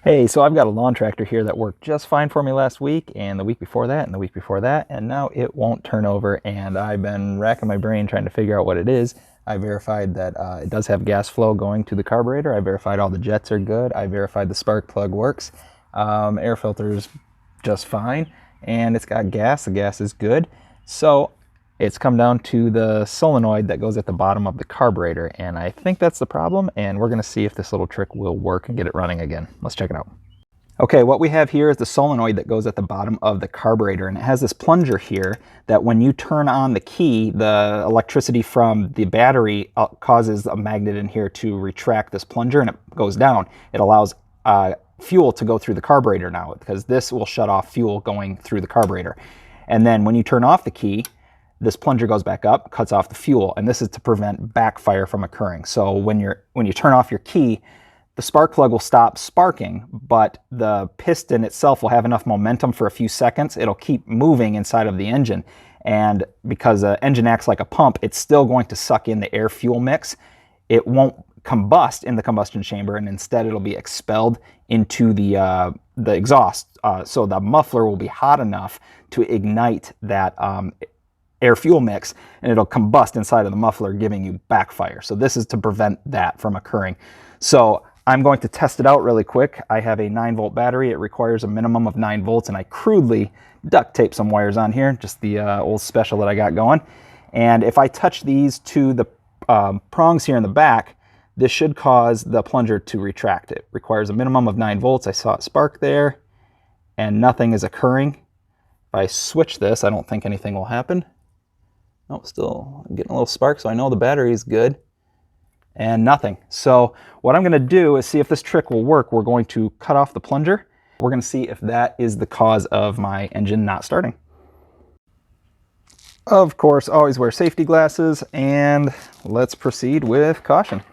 Hey, so I've got a lawn tractor here that worked just fine for me last week, and the week before that, and the week before that, and now it won't turn over, and I've been racking my brain trying to figure out what it is. I verified that it does have gas flow going to the carburetor. I verified all the jets are good. I verified the spark plug works. Air filter's just fine, and it's got gas. The gas is good. So it's come down to the solenoid that goes at the bottom of the carburetor, and I think that's the problem, and we're going to see if this little trick will work and get it running again. Let's check it out. Okay, what we have here is the solenoid that goes at the bottom of the carburetor, and it has this plunger here that when you turn on the key, the electricity from the battery causes a magnet in here to retract this plunger, and it goes down. It allows fuel to go through the carburetor now, because this will shut off fuel going through the carburetor. And then when you turn off the key, this plunger goes back up, cuts off the fuel, and this is to prevent backfire from occurring. So when you turn off your key, the spark plug will stop sparking, but the piston itself will have enough momentum for a few seconds. It'll keep moving inside of the engine, and because the engine acts like a pump, it's still going to suck in the air-fuel mix. It won't combust in the combustion chamber, and instead it'll be expelled into the exhaust. So the muffler will be hot enough to ignite that air-fuel mix, and it'll combust inside of the muffler, giving you backfire. So this is to prevent that from occurring. So I'm going to test it out really quick. I have a 9-volt battery. It requires a minimum of 9 volts, and I crudely duct tape some wires on here, just the old special that I got going. And if I touch these to the prongs here in the back, this should cause the plunger to retract. It requires a minimum of 9 volts. I saw it spark there, and nothing is occurring. If I switch this, I don't think anything will happen. Oh, still getting a little spark, so I know the battery is good. And nothing. So what I'm going to do is see if this trick will work. We're going to cut off the plunger. We're going to see if that is the cause of my engine not starting. Of course, always wear safety glasses, and let's proceed with caution.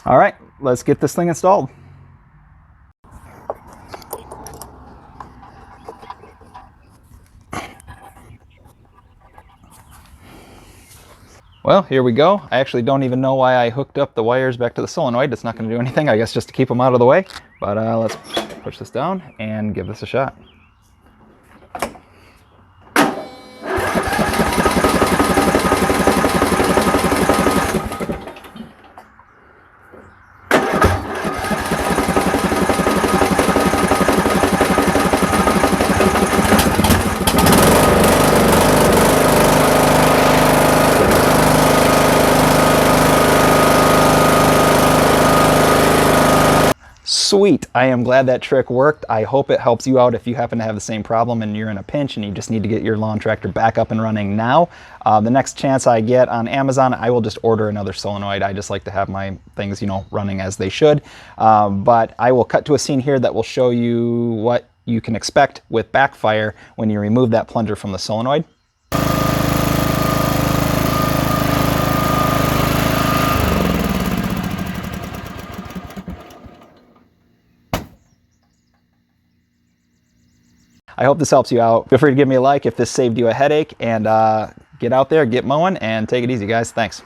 All right, let's get this thing installed. Well, here we go. I actually don't even know why I hooked up the wires back to the solenoid. It's not going to do anything, I guess, just to keep them out of the way. But let's push this down and give this a shot. Sweet. I am glad that trick worked. I hope it helps you out if you happen to have the same problem and you're in a pinch and you just need to get your lawn tractor back up and running now. The next chance I get on Amazon, I will just order another solenoid. I just like to have my things, you know, running as they should. But I will cut to a scene here that will show you what you can expect with backfire when you remove that plunger from the solenoid. I hope this helps you out. Feel free to give me a like if this saved you a headache, and get out there, get mowing, and take it easy, guys. Thanks.